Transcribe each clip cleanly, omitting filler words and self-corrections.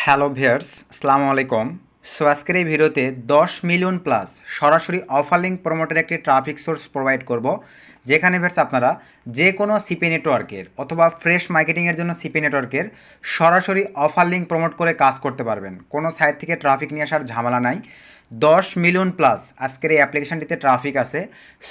Hello viewers, আসসালামু আলাইকুম। So আজকের এই ভিডিওতে 10 মিলিয়ন প্লাস সরাসরি অফার লিঙ্ক প্রমোটের একটি ট্রাফিক সোর্স প্রোভাইড করব, যেখানে ভিউয়ার্স আপনারা যে কোনো সিপি নেটওয়ার্কের অথবা ফ্রেশ মার্কেটিংয়ের জন্য সিপি নেটওয়ার্কের সরাসরি অফার লিঙ্ক প্রমোট করে কাজ করতে পারবেন। কোনো সাইট থেকে ট্রাফিক নিয়ে আসার ঝামেলা নাই। 10 মিলিয়ন প্লাস আজকের এই অ্যাপ্লিকেশনটিতে ট্রাফিক আছে।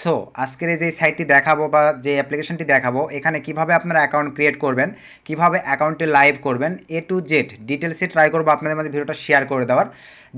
সো আজকের এই যে সাইটটি দেখাবো বা যে অ্যাপ্লিকেশনটি দেখাবো, এখানে কিভাবে আপনারা অ্যাকাউন্ট ক্রিয়েট করবেন, কিভাবে অ্যাকাউন্টে লাইভ করবেন, এ টু জেড ডিটেলসে ট্রাই করবো আপনাদের মাঝে ভিডিওটা শেয়ার করে দেওয়ার।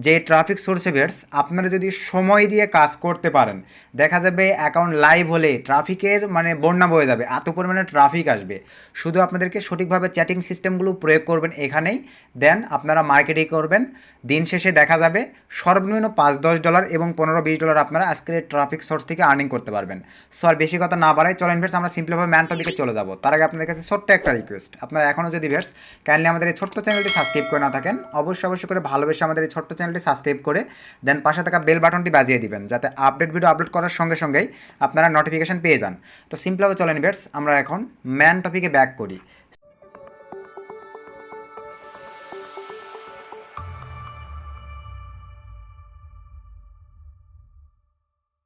যে ট্রাফিক সোর্সে ভিউয়ার্স আপনারা যদি সময় দিয়ে কাজ করতে পারেন, দেখা যাবে অ্যাকাউন্ট লাইভ হলে ট্রাফিকের মানে বন্যা বয়ে যাবে, এত পরিমাণে ট্রাফিক আসবে। শুধু আপনাদেরকে সঠিকভাবে চ্যাটিং সিস্টেমগুলো প্রয়োগ করবেন এখানেই, দেন আপনারা মার্কেটিং করবেন। দিন শেষে দেখা যাবে সর্বনিম্ন $5-10 এবং $15-20 আপনারা আজকের ট্রাফিক সোর্স থেকে আর্নিং করতে পারবেন। সো আর বেশি কথা না বাড়াই, চলেন ভিউয়ার্স আমরা সিম্পলিভাবে ম্যান টপিকে চলে যাব। তার আগে আপনাদের কাছে ছোট্ট একটা রিকোয়েস্ট, আপনারা এখনও যদি ভিউয়ার্স কাইন্ডলি আমাদের এই ছোট্ট চ্যানেলটি সাবস্ক্রাইব করে না থাকেন, অবশ্যই করে ভালোবেসে আমাদের এই ছোট্ট চ্যানেলটি সাবস্ক্রাইব করে দেন পাশে থাকা বেল বাটনটি বাজিয়ে দিবেন, যাতে আপডেট ভিডিও আপলোড করার সঙ্গে সঙ্গেই আপনারা নোটিফিকেশন পেয়ে যান। তো সিম্পলিভাবে চলেন ভিউয়ার্স আমরা এখন ম্যান টপিকে ব্যাক করি।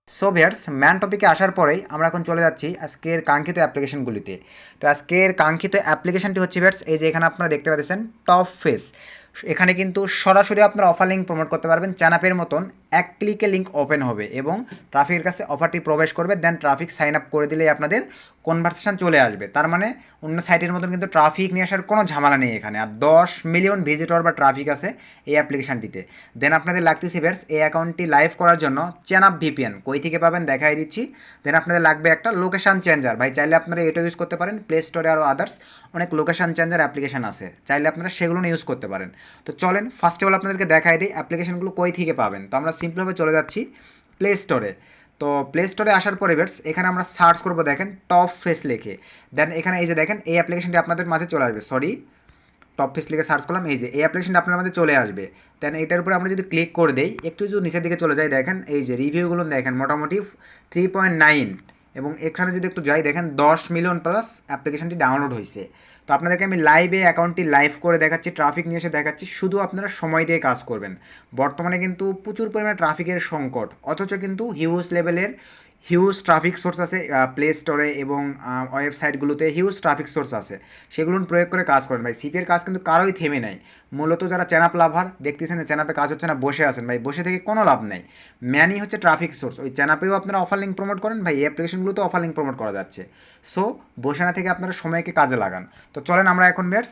সো ভিউয়ার্স ম্যান টপিকে আসার পরেই আমরা এখন চলে যাচ্ছি আজকের কাঙ্ক্ষিত অ্যাপ্লিকেশনগুলিতে। তো আজকের কাঙ্ক্ষিত অ্যাপ্লিকেশনটি হচ্ছে ভিউয়ার্স এই যে এখানে আপনারা দেখতে পাচ্ছেন টপ ফেস। এখানে কিন্তু সরাসরি আপনারা অফার লিঙ্ক প্রমোট করতে পারবেন, চ্যানাপের মতন এক ক্লিকে লিঙ্ক ওপেন হবে এবং ট্রাফিকের কাছে অফারটি প্রবেশ করবে, দেন ট্রাফিক সাইন আপ করে দিলেই আপনাদের কনভারসেশন চলে আসবে। তার মানে অন্য সাইটের মতন কিন্তু ট্রাফিক নিয়ে আসার কোনো ঝামেলা নেই এখানে। আর 10 মিলিয়ন ভিজিটর বা ট্রাফিক আছে এই অ্যাপ্লিকেশনটিতে। দেন আপনাদের লাগতেছে ভিউয়ার্স এই অ্যাকাউন্টটি লাইভ করার জন্য চ্যানাপ ভিপিএন কই থেকে পাবেন দেখাই দিচ্ছি। দেন আপনাদের লাগবে একটা লোকেশান চেঞ্জার, ভাই চাইলে আপনারা এটা ইউজ করতে পারেন, প্লে স্টোরে আরও আদার্স অনেক লোকেশান চেঞ্জার অ্যাপ্লিকেশন আছে, চাইলে আপনারা সেগুলো ইউজ করতে পারেন। তো চলেন ফার্স্ট অফ অল আপনাদেরকে দেখাই দিই অ্যাপ্লিকেশনগুলো কই থেকে পাবেন। তো আমরা সিম্পলভাবে চলে যাচ্ছি প্লে স্টোরে। তো প্লে স্টোরে আসার পরে ভিউয়ার্স এখানে আমরা সার্চ করবো, দেখেন টপ ফেস লিখে। দেন এখানে এই যে দেখেন এই অ্যাপ্লিকেশনটি আপনাদের মাঝে চলে আসবে, সরি টপ ফেস লিখে সার্চ করলাম, এই যে এই অ্যাপ্লিকেশনটা আপনার মাঝে চলে আসবে। দেন এটার উপরে আমরা যদি ক্লিক করে দেই, একটু যদি নিচের দিকে চলে যাই, দেখেন এই যে রিভিউগুলো দেখেন মোটামুটি 3.9, এবং এখানে যদি একটু যাই দেখেন 10 মিলিয়ন প্লাস অ্যাপ্লিকেশনটি ডাউনলোড হয়েছে। তো আপনাদেরকে আমি লাইভে অ্যাকাউন্টটি লাইভ করে দেখাচ্ছি, ট্রাফিক নিয়ে এসে দেখাচ্ছি, শুধু আপনারা সময় দিয়ে কাজ করবেন। বর্তমানে কিন্তু প্রচুর পরিমাণে ট্রাফিকের সংকট, অথচ কিন্তু হিউজ লেভেলের হিউজ ট্রাফিক সোর্স আছে প্লে স্টোরে এবং ওয়েবসাইটগুলোতে হিউজ ট্রাফিক সোর্স আছে, সেগুলো প্রয়োগ করে কাজ করেন ভাই। সিপির কাজ কিন্তু কারোই থেমে নাই। মূলত যারা চ্যানাপ লাভার দেখতেছেন যে চ্যানাপে কাজ হচ্ছে না, বসে আছেন ভাই, বসে থেকে কোনো লাভ নেই। ম্যানই হচ্ছে ট্রাফিক সোর্স, ওই চ্যানাপেও আপনারা অফার লিঙ্ক প্রমোট করেন ভাই, এই অ্যাপ্লিকেশনগুলোতেও অফার লিঙ্ক প্রমোট করা যাচ্ছে। সো বসে না থেকে আপনারা সময়কে কাজে লাগান। তো চলেন আমরা এখন ভিউয়ার্স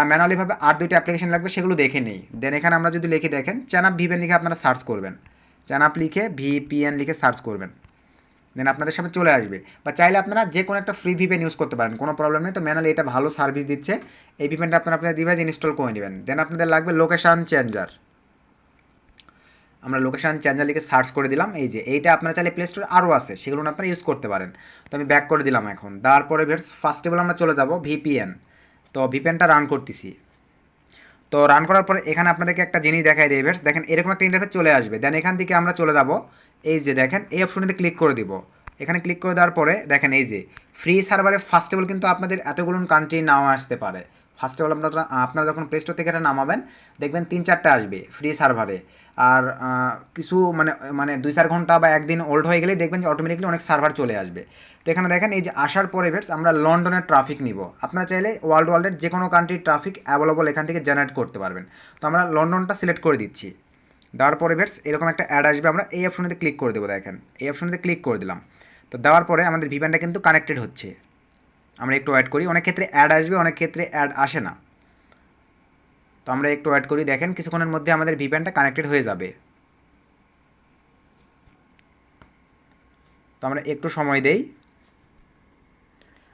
ম্যানুয়ালিভাবে আর দুইটা অ্যাপ্লিকেশন লাগবে সেগুলো দেখে নেই। দেন এখানে আমরা যদি লিখে দেখেন চ্যানাপ ভিপিএন লিখে আপনারা সার্চ করবেন, চ্যানাপ লিখে ভিপিএন লিখে সার্চ করবেন, দেন আপনাদের সামনে চলে আসবে। বা চাইলে আপনারা যে কোনো একটা ফ্রি ভিপিএন ইউজ করতে পারেন, কোনো প্রবলেম নেই। তো ম্যানুয়ালি এটা ভালো সার্ভিস দিচ্ছে, এই ভিপিএনটা আপনারা আপনাদের ডিভাইস ইনস্টল করে নেবেন। দেন আপনাদের লাগবে লোকেশান চেঞ্জার, আমরা লোকেশান চেঞ্জার লিখে সার্চ করে দিলাম। এই যে এইটা আপনারা চাইলে প্লে স্টোরে আরও আছে, সেগুলো আপনারা ইউজ করতে পারেন। তো আমি ব্যাক করে দিলাম এখন। তারপরে ভিউয়ার্স ফার্স্ট অফ অল আমরা চলে যাব ভিপিএন। তো ভিপিএনটা রান করতেছি। তো রান করার পরে এখানে আপনাদেরকে একটা জিনিস দেখাই দেয় ভিউয়ার্স, দেখেন এরকম একটা ইন্টারফেস চলে আসবে। দেন এখান থেকে আমরা চলে যাব, এই যে দেখেন এই অপশনটিতে ক্লিক করে দিব। এখানে ক্লিক করে দেওয়ার পরে দেখেন এই যে ফ্রি সার্ভারে ফার্স্ট অফ অল কিন্তু আপনাদের এতগুলো কান্ট্রি নাও আসতে পারে। ফার্স্ট অফ অল আপনারা যখন প্লে স্টোর থেকে এটা নামাবেন দেখবেন 3-4টা আসবে ফ্রি সার্ভারে। আর কিছু মানে মানে 2-4 ঘন্টা বা একদিন ওল্ড হয়ে গেলেই দেখবেন যে অটোমেটিকলি অনেক সার্ভার চলে আসবে। তো এখানে দেখেন এই যে আসার পরে ভিউয়ার্স আমরা লন্ডনের ট্রাফিক নিব। আপনারা চাইলে ওয়ার্ল্ডের যে কোনো কান্ট্রির ট্রাফিক অ্যাভেলেবল এখান থেকে জেনারেট করতে পারবেন। তো আমরা লন্ডনটা সিলেক্ট করে দিচ্ছি। দেওয়ার পরে ভিউয়ার্স এরকম একটা অ্যাড আসবে, আমরা এই অপশনটিতে ক্লিক করে দেবো। দেখেন এই অপশনটিতে ক্লিক করে দিলাম। তো দেওয়ার পরে আমাদের ভিপিএনটা কিন্তু কানেক্টেড হচ্ছে। আমরা একটু ওয়েট করি, অনেক ক্ষেত্রে অ্যাড আসবে, অনেক ক্ষেত্রে অ্যাড আসে না। তো আমরা একটু ওয়েট করি, দেখেন কিছুক্ষণের মধ্যে আমাদের ভিপিএনটা কানেক্টেড হয়ে যাবে। তো আমরা একটু সময় দেই,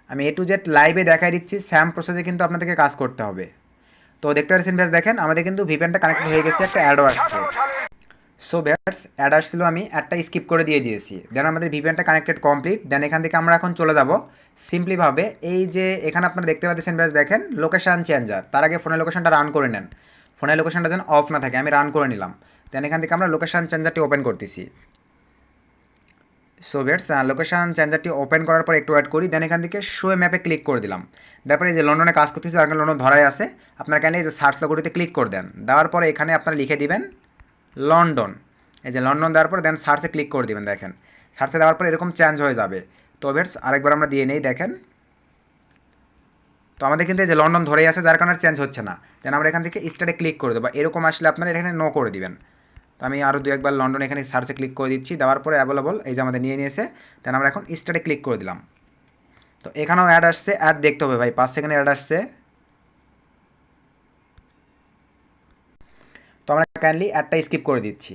আমি এ টু জেড লাইভে দেখাই দিচ্ছি, স্যাম প্রসেসে কিন্তু আপনাদেরকে কাজ করতে হবে। তো দেখতে পাচ্ছেন ব্যাস দেখেন আমাদের কিন্তু ভিপিএনটা কানেক্টেড হয়ে গেছে, একটা অ্যাডও আসছে। সো ব্যাটস অ্যাড আসছিল, আমি অ্যাডটা স্কিপ করে দিয়ে দিয়েছি। দেন আমাদের ভিপিএনটা কানেক্টেড কমপ্লিট। দেন এখান থেকে আমরা এখন চলে যাব সিম্পলিভাবে এই যে এখানে আপনারা দেখতে পাচ্ছেন ব্যাস দেখেন লোকেশান চেঞ্জার। তার আগে ফোনের লোকেশনটা রান করে নেন, ফোনের লোকেশনটা যেন অফ না থাকে, আমি রান করে নিলাম। দেন এখান থেকে আমরা লোকেশান চেঞ্জারটি ওপেন করতেছি। সো ভিউয়ার্স লোকেশন চেঞ্জারটি ওপেন করার পর একটু ওয়েট করি, দেন এখান থেকে শো ম্যাপে ক্লিক করে দিলাম। তারপরে এই যে লন্ডনে কাজ করতেছে, তার কারণে লন্ডন ধরাই আছে, আপনারা কেন এই যে সার্চ লোগোটিতে ক্লিক করে দেন। দেওয়ার পরে এখানে আপনারা লিখে দিবেন লন্ডন, এই যে লন্ডন দেওয়ার পরে দেন সার্চে ক্লিক করে দিবেন। দেখেন সার্চে দেওয়ার পরে এরকম চেঞ্জ হয়ে যাবে। তো ভিউয়ার্স আরেকবার আমরা দিয়ে নেই, দেখেন তো আমাদের কিন্তু এই যে লন্ডন ধরেই আছে, যার কারণে চেঞ্জ হচ্ছে না। দেন আমরা এখান থেকে স্টার্টে ক্লিক করে দেবো, এরকম আসলে আপনারা এখানে নো করে দিবেন। তো আমি আরও দু একবার লন্ডন এখানে সার্চে ক্লিক করে দিচ্ছি, দেওয়ার পরে অ্যাভেলেবল এই যে আমাদের নিয়ে নিয়েছে। দেন আমরা এখন স্টার্টে ক্লিক করে দিলাম। তো এখানেও অ্যাড আসছে, অ্যাড দেখতে হবে ভাই, 5 সেকেন্ডে অ্যাড আসছে। তো আমরা কাইন্ডলি অ্যাডটা স্কিপ করে দিচ্ছি।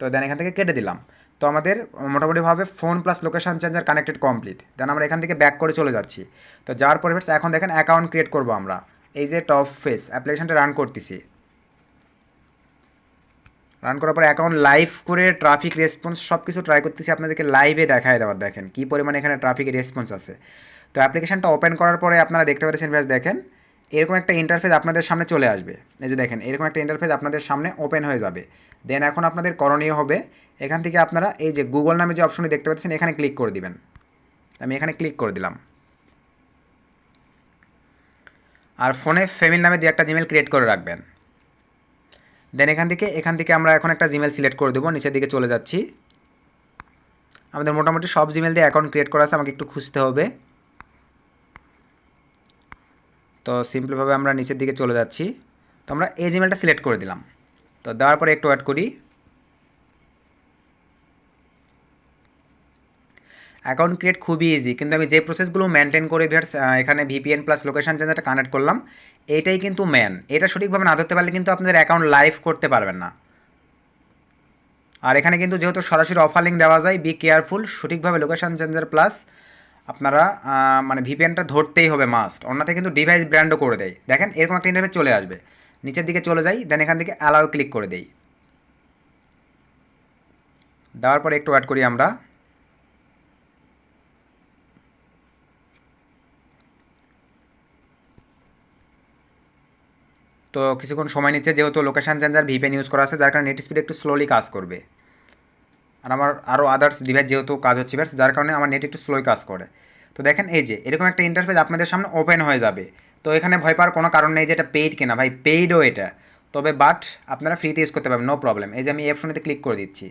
তো দেন এখান থেকে কেটে দিলাম। তো আমাদের মোটামুটিভাবে phone plus location changer connected complete. Then আমরা এখান থেকে ব্যাক করে চলে যাচ্ছি। তো যাওয়ার পরে এখন দেখেন অ্যাকাউন্ট ক্রিয়েট করবো আমরা। এই যে টপফেস অ্যাপ্লিকেশনটা রান করতেছি, রান করার পরে অ্যাকাউন্ট লাইভ করে ট্রাফিক রেসপন্স সব কিছু ট্রাই করতেছি আপনাদেরকে লাইভে দেখায় দেওয়ার। দেখেন কী পরিমাণে এখানে ট্রাফিক রেসপন্স আছে। তো অ্যাপ্লিকেশনটা ওপেন করার পরে আপনারা দেখতে পাচ্ছেন ব্যাস, দেখেন এরকম একটা ইন্টারফেস আপনাদের সামনে চলে আসবে। এই যে দেখেন এরকম একটা ইন্টারফেস আপনাদের সামনে ওপেন হয়ে যাবে। দেন এখন আপনাদের করণীয় হবে এখান থেকে আপনারা এই যে গুগল নামে যে অপশনটি দেখতে পাচ্ছেন এখানে ক্লিক করে দিবেন। আমি এখানে ক্লিক করে দিলাম। আর ফোনে ফ্যামিলি নামে দিয়ে একটা জিমেল ক্রিয়েট করে রাখবেন। দেন এখান থেকে আমরা এখন একটা জিমেল সিলেক্ট করে দেবো, নিচের দিকে চলে যাচ্ছি। আমাদের মোটামুটি সব জিমেল দিয়ে অ্যাকাউন্ট ক্রিয়েট করা আছে, আমাকে একটু খুঁজতে হবে। তো সিম্পলভাবে আমরা নিচের দিকে চলে যাচ্ছি। তো আমরা এই জিমেলটা সিলেক্ট করে দিলাম। তো দেওয়ার পরে একটু ওয়েট করি। অ্যাকাউন্ট ক্রিয়েট খুবই ইজি, কিন্তু আমি যে প্রসেসগুলো মেনটেন করে ভিউয়ার্স এখানে ভিপিএন প্লাস লোকেশন চেঞ্জারটা কানেক্ট করলাম, এইটাই কিন্তু মেন। এটা সঠিকভাবে না ধরতে পারলে কিন্তু আপনাদের অ্যাকাউন্ট লাইভ করতে পারবেন না। আর এখানে কিন্তু যেহেতু সরাসরি অফার লিঙ্ক দেওয়া যায়, বি কেয়ারফুল, সঠিকভাবে লোকেশন চেঞ্জার প্লাস আপনারা মানে ভিপিএনটা ধরতেই হবে মাস্ট, অন্যথায় কিন্তু ডিভাইস ব্র্যান্ডও করে দেয়। দেখেন এরকম একটা ইন্টারফেস চলে আসবে, নিচের দিকে চলে যাই, দেন এখান থেকে অ্যালাউ ক্লিক করে দেই। দেওয়ার পরে একটু ওয়েট করি আমরা। তো কিছুক্ষণ সময় নিচ্ছে, যেহেতু লোকেশন চেঞ্জার ভিপিএন ইউজ করা আছে, যার কারণে নেট স্পিড একটু স্লোলি কাজ করবে। আর আমার আরও আদার্স ডিভাইস যেহেতু কাজ হচ্ছে ব্যাস, যার কারণে আমার নেট একটু স্লোই কাজ করে। তো দেখেন এই যে এরকম একটা ইন্টারফেস আপনাদের সামনে ওপেন হয়ে যাবে। তো এখানে ভয় পাওয়ার কোনো কারণ নেই যে এটা পেইড কিনা, ভাই পেইডও এটা, তবে বাট আপনারা ফ্রিতে ইউজ করতে পারবেন, নো প্রবলেম। এই যে আমি এই অপশনেতে ক্লিক করে দিচ্ছি।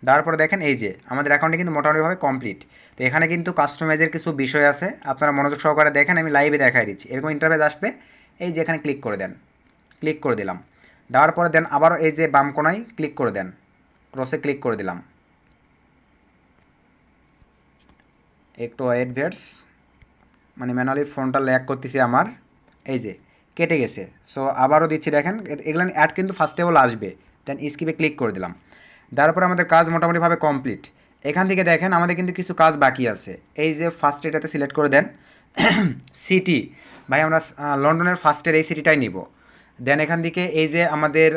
তারপরে দেখেন এই যে আমাদের অ্যাকাউন্টে কিন্তু মোটামুটিভাবে কমপ্লিট। তো এখানে কিন্তু কাস্টমাইজের কিছু বিষয় আছে, আপনারা মনোযোগ সহকারে দেখেন, আমি লাইভে দেখাই দিচ্ছি। এরকম ইন্টারফেস আসবে, এই যে এখানে ক্লিক করে দেন, ক্লিক করে দিলাম। দেওয়ার পরে দেন আবারও এই যে বাম কোনায় ক্লিক করে দেন, ক্রসে ক্লিক করে দিলাম। একটু ওয়েট ভিউয়ার্স, মানে ম্যানুয়ালি ফোনটা ল্যাগ করতেছি আমার। এই যে কেটে গেছে। সো আবারও দিচ্ছি, দেখেন এগুলো অ্যাড কিন্তু ফার্স্ট অফ অল আসবে। দেন স্কিপে ক্লিক করে দিলাম। তারপরে আমাদের কাজ মোটামুটিভাবে কমপ্লিট। এখান থেকে দেখেন আমাদের কিন্তু কিছু কাজ বাকি আছে। এই যে ফার্স্ট এটাতে সিলেক্ট করে দেন সিটি, ভাই আমরা লন্ডনের ফার্স্টের এই সিটিটাই নিব। দেন এখান থেকে এই যে আমাদের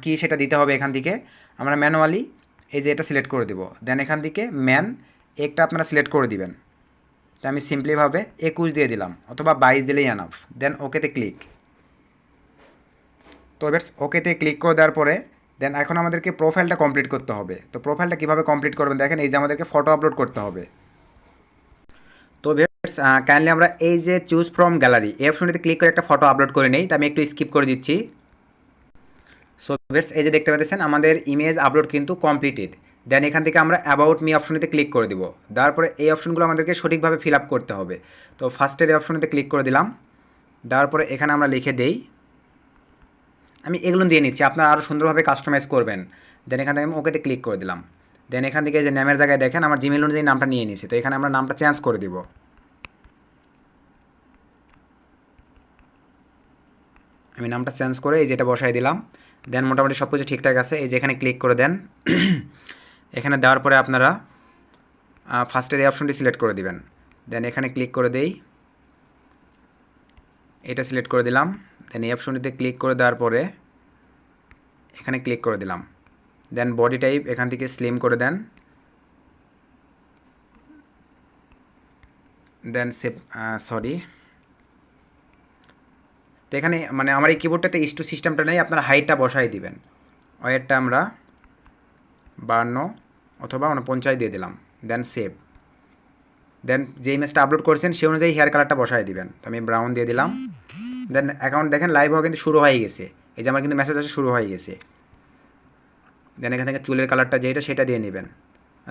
কি সেটা দিতে হবে, এখান থেকে আমরা ম্যানুয়ালি এই যে এটা সিলেক্ট করে দেব। দেন এখান থেকে ম্যান একটা আপনারা সিলেক্ট করে দিবেন। তো আমি সিম্পলিভাবে 21 দিয়ে দিলাম, অথবা 22 দিলেই এনাফ। দেন ওকেতে ক্লিক। তো এবার ওকেতে ক্লিক করে দেওয়ার পরে দেন এখন আমাদেরকে প্রোফাইলটা কমপ্লিট করতে হবে। তো প্রোফাইলটা কীভাবে কমপ্লিট করবেন দেখেন, এই যে আমাদেরকে ফটো আপলোড করতে হবে। তো ভিউয়ার্স কাইন্ডলি আমরা এই যে চুজ ফ্রম গ্যালারি এই অপশনটিতে ক্লিক করে একটা ফটো আপলোড করে নেই। তো আমি একটু স্কিপ করে দিচ্ছি। সো ভিউয়ার্স এই যে দেখতে পাচ্ছেন আমাদের ইমেজ আপলোড কিন্তু কমপ্লিটেড। দেন এখান থেকে আমরা অ্যাবাউট মি অপশনটিতে ক্লিক করে দিব। তারপরে এই অপশনগুলো আমাদেরকে সঠিকভাবে ফিল আপ করতে হবে। তো ফার্স্টের এই অপশনটিতে ক্লিক করে দিলাম। দেওয়ার পরে এখানে আমরা লিখে দেই, আমি এগুলো দিয়ে নিচ্ছি, আপনারা আরও সুন্দরভাবে কাস্টমাইজ করবেন। দেন এখান থেকে আমি ওকেতে ক্লিক করে দিলাম। দেন এখান থেকে যে নামের জায়গায় দেখেন আমার জিমেল অনুযায়ী নামটা নিয়ে নিয়েছি। তো এখানে আমরা নামটা চেঞ্জ করে দিব। আমি নামটা চেঞ্জ করে এই যেটা বসাই দিলাম। দেন মোটামুটি সব কিছু ঠিকঠাক আছে, এই যে এখানে ক্লিক করে দেন। এখানে দেওয়ার পরে আপনারা ফার্স্টের এই অপশনটি সিলেক্ট করে দিবেন। দেন এখানে ক্লিক করে দেই, এটা সিলেক্ট করে দিলাম। দেন এই অপশনটিতে ক্লিক করে দেওয়ার পরে এখানে ক্লিক করে দিলাম। দেন বডি টাইপ এখান থেকে স্লিম করে দেন। দেন সেভ, সরি, তো এখানে মানে আমার এই কিবোর্ডটাতে ইস্টু সিস্টেমটা নেই, আপনারা হাইটটা বসাই দিবেন। ওয়েটটা আমরা 52, অথবা 49 দিয়ে দিলাম, দেন সেভ। দেন যে ইমেজটা আপলোড করেছেন সে অনুযায়ী হেয়ার কালারটা বসায় দিবেন। তো আমি ব্রাউন দিয়ে দিলাম। দেন অ্যাকাউন্ট দেখেন লাইভ হওয়া কিন্তু শুরু হয়ে গেছে, এই যে আমার কিন্তু মেসেজ আসা শুরু হয়ে গেছে। দেন এখান থেকে চুলের কালারটা যেটা সেটা দিয়ে নেবেন,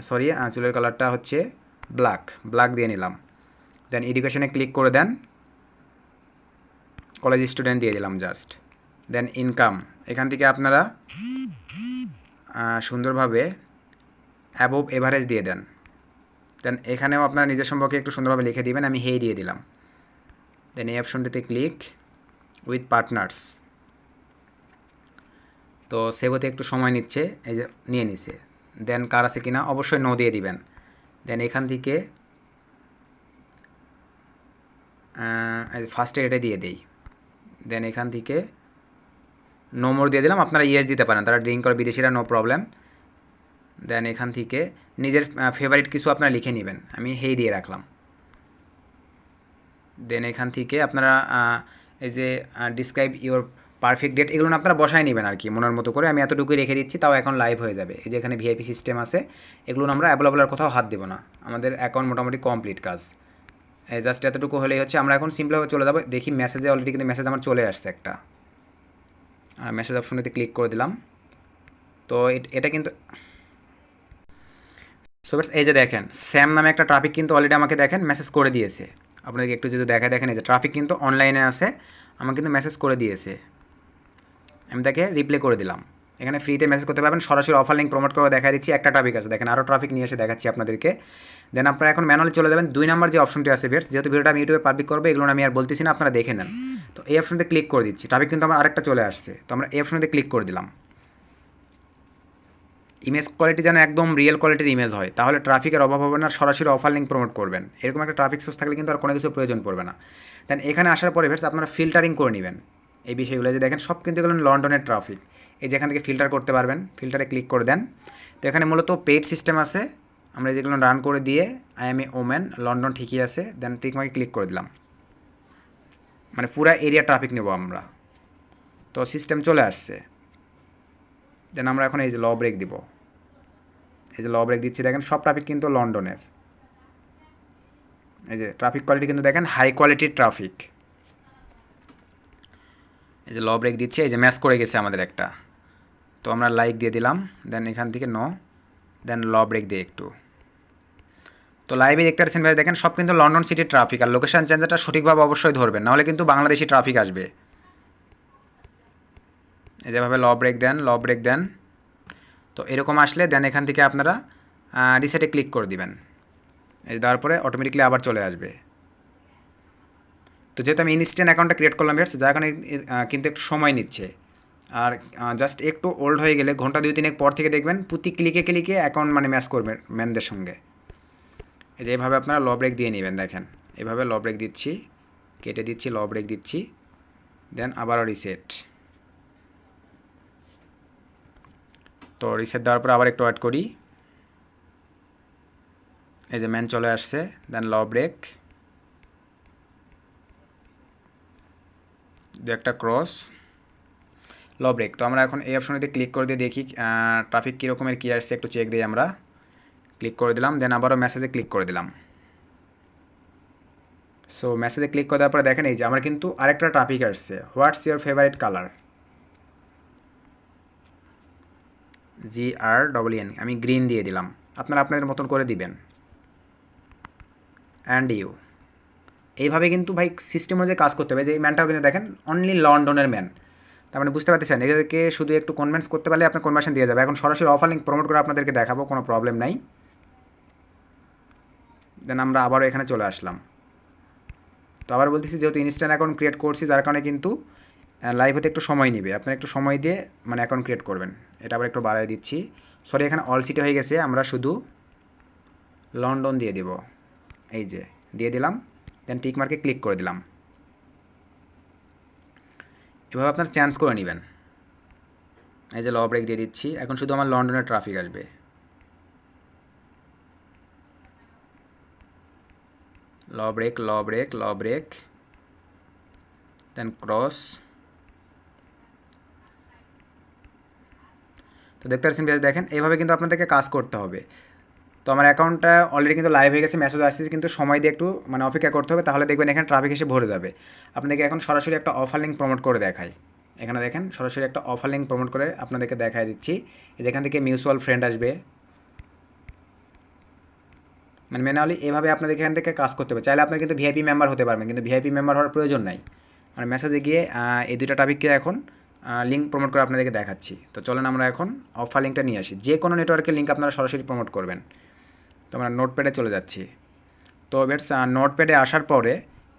সরি চুলের কালারটা হচ্ছে ব্ল্যাক দিয়ে নিলাম। দেন এডুকেশনে ক্লিক করে দেন, কলেজ স্টুডেন্ট দিয়ে দিলাম জাস্ট। দেন ইনকাম, এখান থেকে আপনারা সুন্দরভাবে অ্যাবোভ এভারেজ দিয়ে দেন। দেন এখানেও আপনারা নিজের সম্পর্কে একটু সুন্দরভাবে লিখে দিবেন, আমি হেই দিয়ে দিলাম। দেন এই অপশনটিতে ক্লিক উইথ পার্টনার্স। তো সেভ হতে একটু সময় নিচ্ছে, এই যে নিয়ে নিছে। দেন কার আছে কিনা অবশ্যই নো দিয়ে দিবেন। দেন এখান থেকে ফার্স্টে এটা দিয়ে দেই। দেন এখান থেকে নো মোর দিয়ে দিলাম, আপনারা ইয়েস দিতে পারেন, তারা ড্রিঙ্ক করে বিদেশিরা, নো প্রবলেম। দেন এখান থেকে নিজের ফেভারিট কিছু আপনারা লিখে নেবেন, আমি হেই দিয়ে রাখলাম। দেন এখান থেকে আপনারা এই যে ডিসক্রাইব ইউর পারফেক্ট ডেট, এগুলো আপনারা বসায় নেবেন আর কি মনের মতো করে। আমি এতটুকুই রেখে দিচ্ছি, তাও এখন লাইভ হয়ে যাবে। এই যে এখানে ভিআইপি সিস্টেম আছে, এগুলো আমরা অ্যাভেলেবলের কোথাও হাত দেবো না, আমাদের অ্যাকাউন্ট মোটামুটি কমপ্লিট কাজ। জাস্ট এতটুকু হলেই হচ্ছে। আমরা এখন সিম্পলভাবে চলে যাবো, দেখি মেসেজে অলরেডি কিন্তু মেসেজ আমার চলে আসছে একটা, আর মেসেজ অপশনটিতে ক্লিক করে দিলাম। তো এটা কিন্তু সো এই যে দেখেন স্যাম নামে একটা ট্রাফিক কিন্তু অলরেডি আমাকে দেখেন মেসেজ করে দিয়েছে। আপনাদেরকে একটু যদি দেখেন, এই যে ট্রাফিক কিন্তু অনলাইনে আছে, আমাকে কিন্তু মেসেজ করে দিয়েছে। আমি তাকে রিপ্লে করে দিলাম। এখানে ফ্রিতে মেসেজ করতে পারবেন, সরাসরি অফার লিঙ্ক প্রমোট করে দেখা দিচ্ছি। একটা ট্রাফিক আছে, দেখেন আরও ট্রাফিক নিয়ে এসে দেখাচ্ছি আপনাদেরকে। দেন আপনারা এখন ম্যানুয়ালি চলে যাবেন 2 নম্বর যে অপশনটি আছে ভিউয়ার্স, যেহেতু ভিডিওটা আমি ইউটিউবে পাবলিক করবো, এগুলো আমি আর বলতেছি না, আপনারা দেখে নেন। তো এই অপশনতে ক্লিক করে দিচ্ছি, ট্রাফিক কিন্তু আমার আরেকটা চলে আসছে। তো আমরা এই অপশনতে ক্লিক করে দিলাম। ইমেজ কোয়ালিটি যেন একদম রিয়েল কোয়ালিটির ইমেজ হয়, তাহলে ট্রাফিকের অভাব হবে না, সরাসরি অফার লিঙ্ক প্রমোট করবেন। এরকম একটা ট্রাফিক সোর্স থাকলে কিন্তু আর কোনো কিছু প্রয়োজন পড়বে না। দেন এখানে আসার পরে ভিউয়ার্স আপনারা ফিল্টারিং করে নেবেন এই বিষয়গুলো। যে দেখেন সব কিন্তু এগুলো লন্ডনের ট্রাফিক, এই যে এখান থেকে ফিল্টার করতে পারবেন, ফিল্টারে ক্লিক করে দেন। তো এখানে মূলত পেইড সিস্টেম আছে, আমরা যেগুলো রান করে দিয়ে I M A women London ঠিকই আছে, দেন টিকমার্কে ক্লিক করে দিলাম, মানে পুরা এরিয়া ট্রাফিক নেব আমরা। তো সিস্টেম চলে আসছে। দেন আমরা এখন এই যে ল ব্রেক দিব, এই যে ল ব্রেক দিচ্ছি, দেখেন সব ট্রাফিক কিন্তু লন্ডনের। এই যে ট্রাফিক কোয়ালিটি কিন্তু দেখেন হাই কোয়ালিটির ট্রাফিক। এই যে ল ব্রেক দিচ্ছে, এই যে ম্যাচ করে গেছে আমাদের একটা। তো আমরা লাইক দিয়ে দিলাম, দেন এখান থেকে নো, দেন ল ব্রেক দিয়ে একটু। তো লাইভে দেখতে পাচ্ছেন ভাই, দেখেন সব কিন্তু লন্ডন সিটির ট্রাফিক। আর লোকেশন চেঞ্জারটা সঠিকভাবে অবশ্যই ধরবেন, নাহলে কিন্তু বাংলাদেশি ট্রাফিক আসবে। এই যেভাবে ল ব্রেক দেন। তো এরকম আসলে দেন এখান থেকে আপনারা রিসেটে ক্লিক করে দিবেন। এই দেওয়ার পরে অটোমেটিকলি আবার চলে আসবে। তো যেহেতু আমি ইনস্ট্যান্ট অ্যাকাউন্টটা ক্রিয়েট করলাম ভিউয়ার্স, যার কারণে কিন্তু একটু সময় নিচ্ছে। আর জাস্ট একটু ওল্ড হয়ে গেলে ঘন্টা 2-3 পর থেকে দেখবেন প্রতি ক্লিকে অ্যাকাউন্ট মানে ম্যাচ করবে ম্যানদের সঙ্গে। এই যে এইভাবে আপনারা ল ব্রেক দিয়ে নেবেন, দেখেন এইভাবে ল ব্রেক দিচ্ছি, কেটে দিচ্ছি, ল ব্রেক দিচ্ছি, দেন আবারও রিসেট। তো রিসেট দেওয়ার পর আবার একটু ওয়েট করি। এই যে ম্যান চলে আসছে, দেন ল ব্রেক, দু একটা ক্রস, ল ব্রেক। তো আমরা এখন এই অপশনটিতে ক্লিক করে দিয়ে দেখি ট্রাফিক কীরকমের কী আসছে, একটু চেক দিই আমরা। ক্লিক করে দিলাম, দেন আবারও মেসেজে ক্লিক করে দিলাম। সো মেসেজে ক্লিক করে দেওয়ার পরে দেখেন এই যে আমার কিন্তু আরেকটা ট্রাফিক আসছে, what's your favourite colour, GREEN, আমি গ্রিন দিয়ে দিলাম। আপনারা আপনাদের মতন করে দিবেন। অ্যান্ড ইউ, এইভাবে কিন্তু ভাই সিস্টেম অনুযায়ী কাজ করতে হবে। যে এই ম্যানটাও কিন্তু দেখেন অনলি লন্ডনের ম্যান, তার মানে বুঝতে পারতেছেন, এদেরকে শুধু একটু কনভিন্স করতে পারলে আপনার কনভার্সন দিয়ে যাবে। এখন সরাসরি অফার লিঙ্ক প্রমোট করে আপনাদেরকে দেখাবো, কোনো প্রবলেম নাই। দেন আমরা আবারও এখানে চলে আসলাম। তো আবার বলতেছি, যেহেতু ইনস্ট্যান্ট অ্যাকাউন্ট ক্রিয়েট করছি, যার কারণে কিন্তু লাইভ হতে একটু সময় নেবে। আপনারা একটু সময় দিয়ে মানে অ্যাকাউন্ট ক্রিয়েট করবেন। এটা আবার একটু বাড়াই দিচ্ছি, সরি এখানে অল সিটি হয়ে গেছে, আমরা শুধু লন্ডন দিয়ে দেব। এই যে দিয়ে দিলাম, দেন টিক মার্কে ক্লিক করে দিলাম। এভাবে আপনার চান্স করে নেবেন। এই যে ল ব্রেক দিয়ে দিচ্ছি, এখন শুধু আমার লন্ডনের ট্রাফিক আসবে। ল ব্রেক, দেন ক্রস। তো দেখতে পাচ্ছেন ভিউয়ার্স, দেখেন এইভাবে কিন্তু আপনাদেরকে কাজ করতে হবে। তো আমার অ্যাকাউন্টটা অলরেডি কিন্তু লাইভ হয়ে গেছে, মেসেজ আসছে, কিন্তু সময় দিয়ে একটু মানে অপেক্ষা করতে হবে, তাহলে দেখবেন এখানে ট্রাফিক এসে ভরে যাবে। আপনাদেরকে এখন সরাসরি একটা অফার লিঙ্ক প্রমোট করে দেখাই। এখানে দেখেন সরাসরি একটা অফার লিঙ্ক প্রমোট করে আপনাদেরকে দেখাই দিচ্ছি। যেখান থেকে মিউচুয়াল ফ্রেন্ড আসবে, মানে ম্যানুয়ালি এভাবে আপনাদের এখান থেকে কাজ করতে হবে। চাইলে আপনারা কিন্তু ভিআইপি মেম্বার হতে পারবেন, কিন্তু ভিআইপি মেম্বার হওয়ার প্রয়োজন নাই। মানে মেসেজে গিয়ে এই দুইটা টপিককে এখন লিঙ্ক প্রমোট করে আপনাদেরকে দেখাচ্ছি। তো চলেন আমরা এখন অফার লিঙ্কটা নিয়ে আসি। যে কোনো নেটওয়ার্কের লিঙ্ক আপনারা সরাসরি প্রমোট করবেন। তো আমরা নোটপ্যাডে চলে যাচ্ছি। তো বেটস নোটপ্যাডে আসার পরে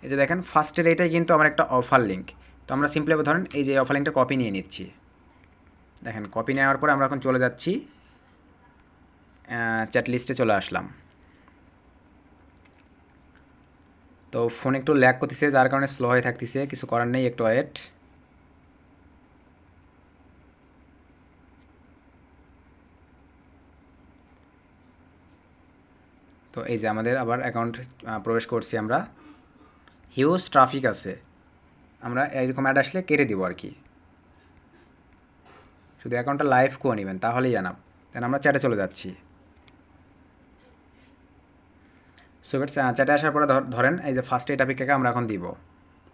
এই যে দেখেন ফার্স্টের এইটাই কিন্তু আমার একটা অফার লিঙ্ক। তো আমরা সিম্পলি ধরেন এই যে অফার লিঙ্কটা কপি নিয়ে নিচ্ছি। দেখেন কপি নেওয়ার পরে আমরা এখন চলে যাচ্ছি চ্যাট লিস্টে চলে আসলাম। তো ফোন একটু ল্যাগ করতেছে, যার কারণে স্লো হয়ে থাকতেছে, কিছু করার নেই, একটু ওয়েট। তো এই যে আমাদের আবার অ্যাকাউন্ট প্রবেশ করছি আমরা। হিউজ ট্রাফিক আছে, আমরা এরকম অ্যাড আসলে কেটে দিব আর কি। শুধু অ্যাকাউন্টটা লাইভ করে নেবেন, তাহলেই জানাব। দেন আমরা চ্যাটে চলে যাচ্ছি। সো বেটস চ্যাটে আসার পরে ধরেন এই যে ফার্স্ট এই টপিকটাকে আমরা এখন দিব।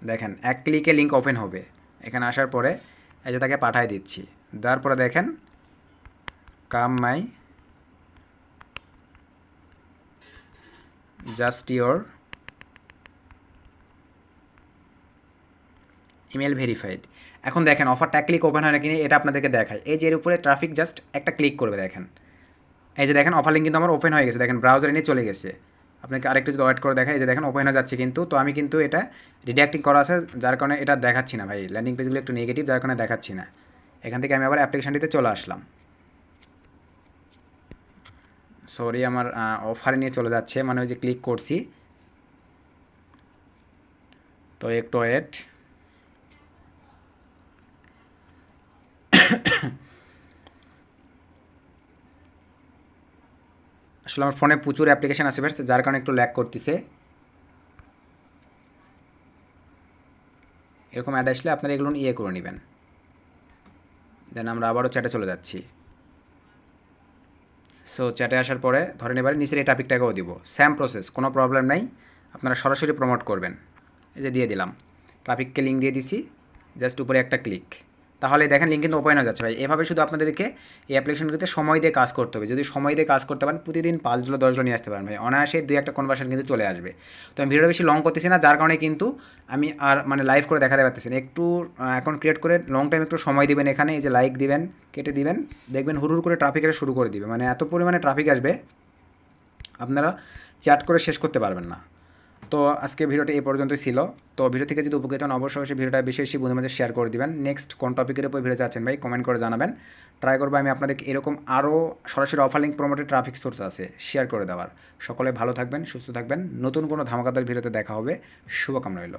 দেখেন এক ক্লিকে লিঙ্ক ওপেন হবে। এখানে আসার পরে এই যে তাকে পাঠিয়ে দিচ্ছি। দেওয়ার পরে দেখেন come my just your email verified. এখন দেখেন অফারটা ক্লিক ওপেন হয় না কিনা এটা আপনাদেরকে দেখায়। এই যে এর উপরে ট্রাফিক জাস্ট একটা ক্লিক করবে, দেখেন এই যে দেখেন অফার লিঙ্ক কিন্তু আমার ওপেন হয়ে গেছে। দেখেন ব্রাউজারে নিয়ে চলে গেছে। আপনাকে আরেকটু যদি ওয়েট করে দেখায়, এই যে দেখেন ওপেন হয়ে যাচ্ছে কিন্তু। তো আমি কিন্তু এটা রিডাক্টিং করা আছে, যার কারণে এটা দেখাচ্ছি না ভাই। ল্যান্ডিং পেজগুলো একটু নেগেটিভ, যার কারণে দেখাচ্ছি না। এখান থেকে আমি আবার অ্যাপ্লিকেশানটিতে চলে আসলাম। সরি, আমার অফারে নিয়ে চলে যাচ্ছে, মানে ওই যে ক্লিক করছি। তো একটু ওয়েট। আসলে আমার ফোনে প্রচুর অ্যাপ্লিকেশান আছে বেশ, যার কারণে একটু ল্যাগ করতেছে। এরকম অ্যাড আসলে আপনারা এগুলো ইয়ে করে নেবেন। দেন আমরা আবারও চ্যাটে চলে যাচ্ছি। সো চ্যাটে আসার পরে ধরেন এবারে নিচের এই টপিকটাকেও দিব। সেম প্রসেস, কোনো প্রবলেম নাই, আপনারা সরাসরি প্রমোট করবেন। এই যে দিয়ে দিলাম, ট্রাফিককে লিঙ্ক দিয়ে দিছি, জাস্ট উপরে একটা ক্লিক, তাহলে দেখেন লিঙ্ক কিন্তু ওপেন হয়ে যাচ্ছে ভাই। এভাবে শুধু আপনাদেরকে এই অ্যাপ্লিকেশনগুলোতে সময় দিয়ে কাজ করতে হবে। যদি সময় দিয়ে কাজ করতে পারেন, প্রতিদিন 5 10 নিয়ে আসতে পারেন ভাই, অনায়াসে 2-1 কনভার্সন কিন্তু চলে আসবে। তো আমি ভিডিওটা বেশি লং করতেছি না, যার কারণে কিন্তু আমি আর মানে লাইভ করে দেখাতে পারতেছি না। একটু অ্যাকাউন্ট ক্রিয়েট করে লং টাইম একটু সময় দিবেন, এখানে এই যে লাইক দিবেন, কেটে দিবেন, দেখবেন হুড় করে ট্রাফিক আসা শুরু করে দিবে। মানে এত পরিমাণে ট্রাফিক আসবে, আপনারা চ্যাট করে শেষ করতে পারবেন না। তো আজকে ভিডিওটি এই পর্যন্তই ছিল। তো ভিডিও থেকে যদি উপকৃত হন, অবশ্যই ভিডিওটা বেশি বেশি বন্ধুদের মাঝে শেয়ার করে দিবেন। নেক্সট কোন টপিকের উপর ভিডিও চাচ্ছেন ভাই কমেন্ট করে জানাবেন। ট্রাই করবো আমি আপনাদেরকে এরকম আরও সরাসরি offer link promoted traffic source আছে শেয়ার করে দেওয়ার। সকলে ভালো থাকবেন, সুস্থ থাকবেন। নতুন কোনো ধামাকাদার ভিডিওতে দেখা হবে। শুভকামনা রইল।